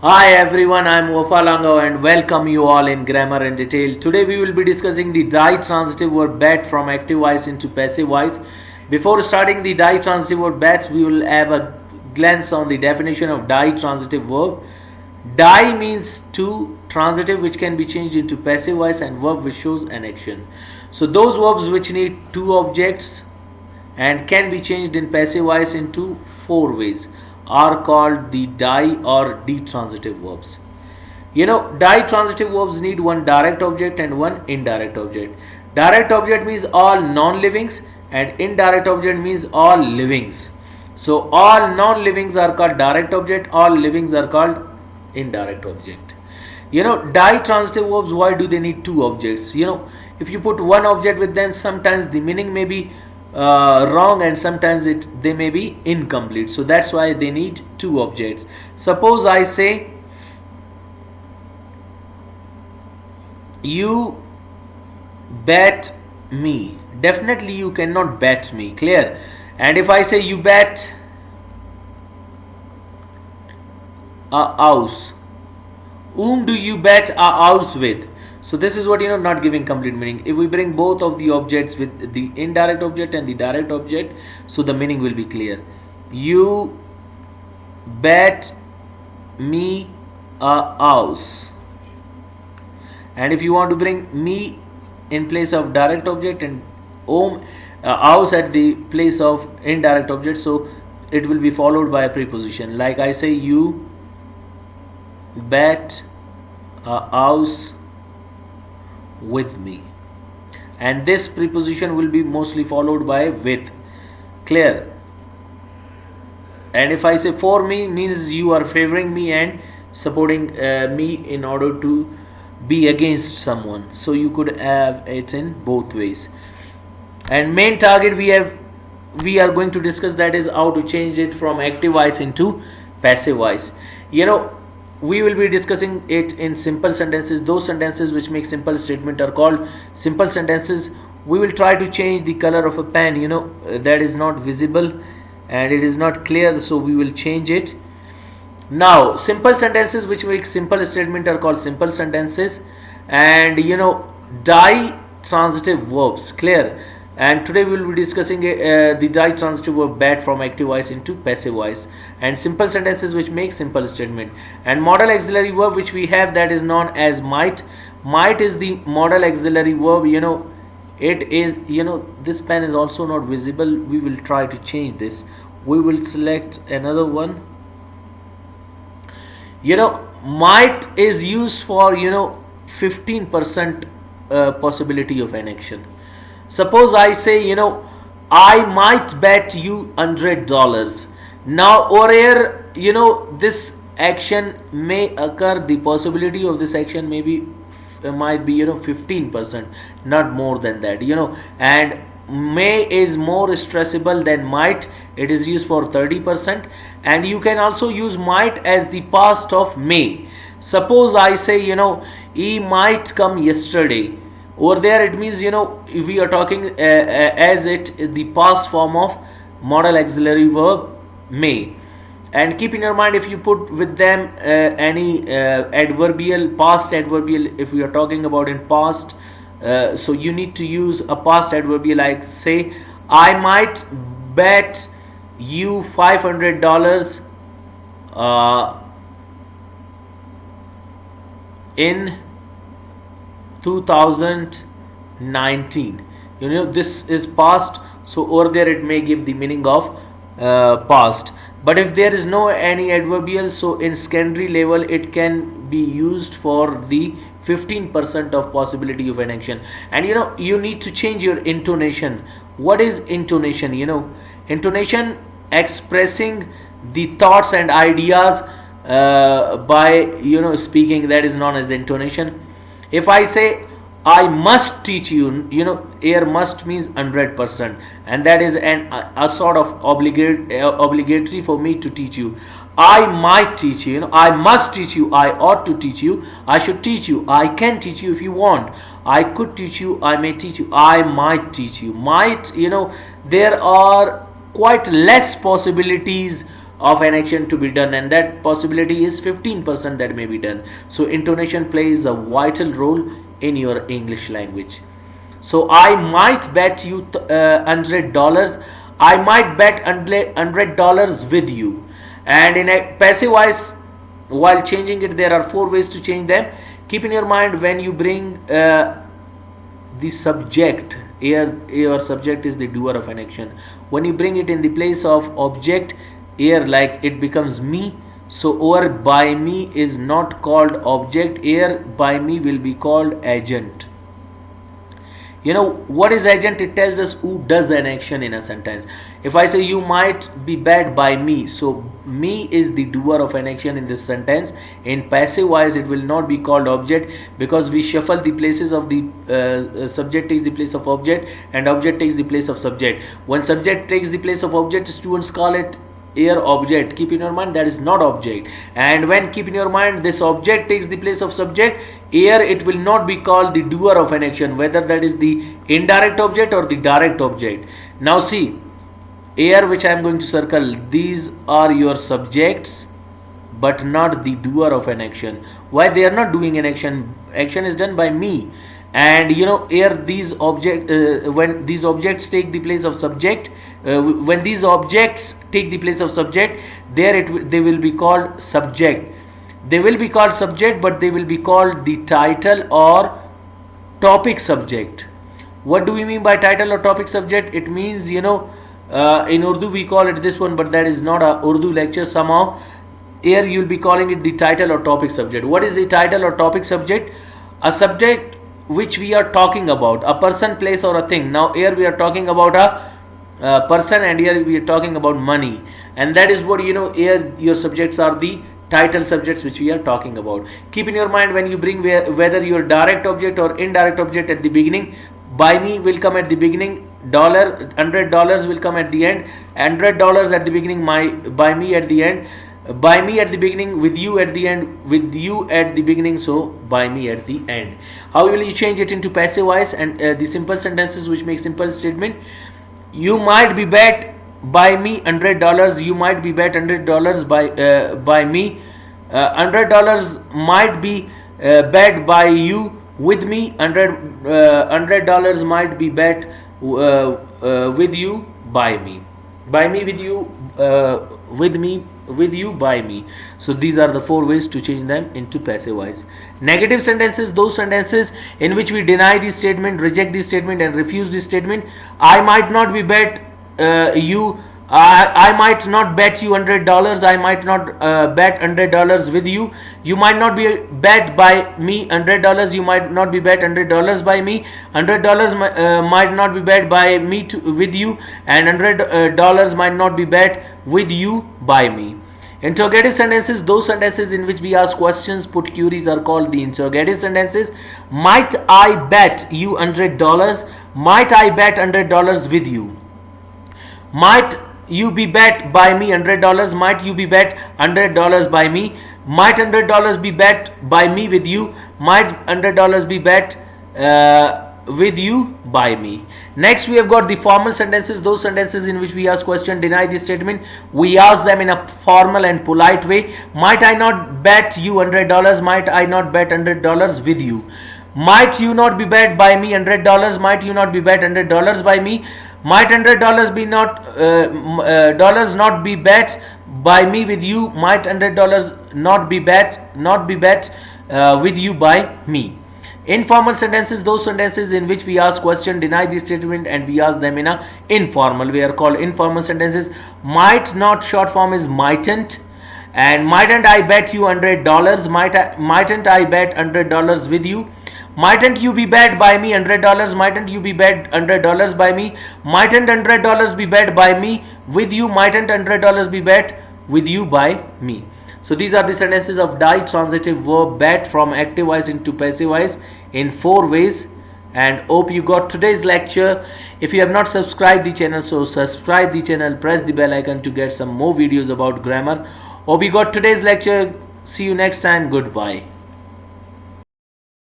Hi everyone, I am Wafalango and welcome you all in Grammar and Detail. Today we will be discussing the ditransitive verb bat from active voice into passive voice. Before starting the ditransitive verb bats, we will have a glance on the definition of ditransitive verb. Di means to, transitive which can be changed into passive voice, and verb which shows an action. So those verbs which need two objects and can be changed in passive voice into four ways are called the di or ditransitive verbs. Ditransitive verbs need one direct object and one indirect object. Direct object means all non-livings and indirect object means all livings. So all non-livings are called direct object, all livings are called indirect object. Ditransitive verbs, why do they need two objects? If you put one object with them, sometimes the meaning may be wrong and sometimes they may be incomplete. So that's why they need two objects. Suppose I say you bet me. Definitely you cannot bet me. Clear? And if I say you bet a house, whom do you bet a house with? So this is what not giving complete meaning. If we bring both of the objects with the indirect object and the direct object, so the meaning will be clear. You bet me a house. And if you want to bring me in place of direct object and house at the place of indirect object, so it will be followed by a preposition. Like I say you bet a house with me, and this preposition will be mostly followed by with. Clear? And if I say for me, means you are favoring me and supporting me in order to be against someone. So you could have it in both ways. And main target we are going to discuss, that is how to change it from active voice into passive voice. We will be discussing it in simple sentences. Those sentences which make simple statement are called simple sentences. We will try to change the color of a pen, that is not visible and it is not clear, so we will change it. Now simple sentences which make simple statement are called simple sentences, and ditransitive verbs. Clear? And today we will be discussing the ditransitive verb bat from active voice into passive voice, and simple sentences which make simple statement. And modal auxiliary verb which we have, that is known as might. Might is the modal auxiliary verb. It is, this pen is also not visible. We will try to change this. We will select another one. Might is used for 15% possibility of an action. Suppose I say I might bet you $100. Now over here this action may occur, the possibility of this action might be 15%, not more than that. And may is more stressable than might. It is used for 30%, and you can also use might as the past of may. Suppose I say he might come yesterday. Over there it means if we are talking as it the past form of modal auxiliary verb may. And keep in your mind, if you put with them any adverbial, past adverbial, if we are talking about in past, so you need to use a past adverbial, like say I might bet you $500 in 2019. This is past, so over there it may give the meaning of past. But if there is no any adverbial, so in secondary level it can be used for the 15% of possibility of an action. And you need to change your intonation. What is intonation? Intonation, expressing the thoughts and ideas by speaking, that is known as intonation. If I say I must teach you, here must means 100%, and that is a sort of obligatory for me to teach you. I might teach you, I must teach you, I ought to teach you, I should teach you, I can teach you if you want, I could teach you, I may teach you, I might teach you. Might, there are quite less possibilities of an action to be done, and that possibility is 15% that may be done. So intonation plays a vital role in your English language. So I might bet you $100. I might bet $100 with you. And in a passive voice, while changing it, there are 4 ways to change them. Keep in your mind when you bring the subject. Here your subject is the doer of an action. When you bring it in the place of object, here like it becomes me. So over by me is not called object. Here by me will be called agent. You know what is agent? It tells us who does an action in a sentence. If I say you might be bad by me, so me is the doer of an action in this sentence. In passive voice it will not be called object, because we shuffle the places of the subject takes the place of object and object takes the place of subject. When subject takes the place of object, students call it here object. Keep in your mind that is not object. And when, keep in your mind, this object takes the place of subject, here it will not be called the doer of an action, whether that is the indirect object or the direct object. Now see, here which I am going to circle, these are your subjects but not the doer of an action. Why? They are not doing an action. Action is done by me. And you know, here these when these objects take the place of subject, when these objects take the place of subject, there they will be called subject. They will be called subject, but they will be called the title or topic subject. What do we mean by title or topic subject? It means, you know, in Urdu we call it this one, but that is not a Urdu lecture. Somehow here you will be calling it the title or topic subject. What is the title or topic subject? A subject which we are talking about, a person, place or a thing. Now here we are talking about a person, and here we are talking about money, and that is what, you know, here your subjects are the title subjects which we are talking about. Keep in your mind when you bring whether your direct object or indirect object at the beginning, by me will come at the beginning, $100 will come at the end, $100 at the beginning, by me at the end, by me at the beginning, with you at the end, with you at the beginning, so by me at the end. How will you change it into passive voice and the simple sentences which make simple statement? You might be bet by me $100. You might be bet $100 by me. $100 might be bet by you with me. $100 might be bet with you by me. By me, with you, with me, with you, by me. So these are the 4 ways to change them into passive voice. Negative sentences, those sentences in which we deny the statement, reject the statement and refuse the statement. I might not be bet you, I might not bet you $100. I might not bet $100 with you. You might not be bet by me $100. You might not be bet $100 by me. $100 might not be bet by me with you, and $100 might not be bet with you by me. Interrogative sentences, those sentences in which we ask questions, put queries, are called the interrogative sentences. Might I bet you $100? Might I bet $100 with you? Might you be bet by me $100? Might you be bet $100 by me? Might $100 be bet by me with you? Might $100 be bet with you by me? Next we have got the formal sentences, those sentences in which we ask question, deny the statement. We ask them in a formal and polite way. Might I not bet you $100? Might I not bet $100 with you? Might you not be bet by me $100? Might you not be bet $100 by me? Might $100 be not dollars not be bet by me with you? Might $100 not be bet with you by me? Informal sentences, those sentences in which we ask question, deny the statement and we ask them in a informal way, are called informal sentences. Might not, short form is mightn't, and mightn't I bet you $100? Mightn't I bet $100 with you? Mightn't you be bet by me $100? Mightn't you be bet $100 by me? Mightn't $100 be bet by me with you? Mightn't $100 be bet with you by me? So these are the sentences of ditransitive verb bet from active voice into passive voice in 4 ways. And hope you got today's lecture. If you have not subscribed the channel, so subscribe the channel, press the bell icon to get some more videos about grammar. Hope you got today's lecture. See you next time. Goodbye.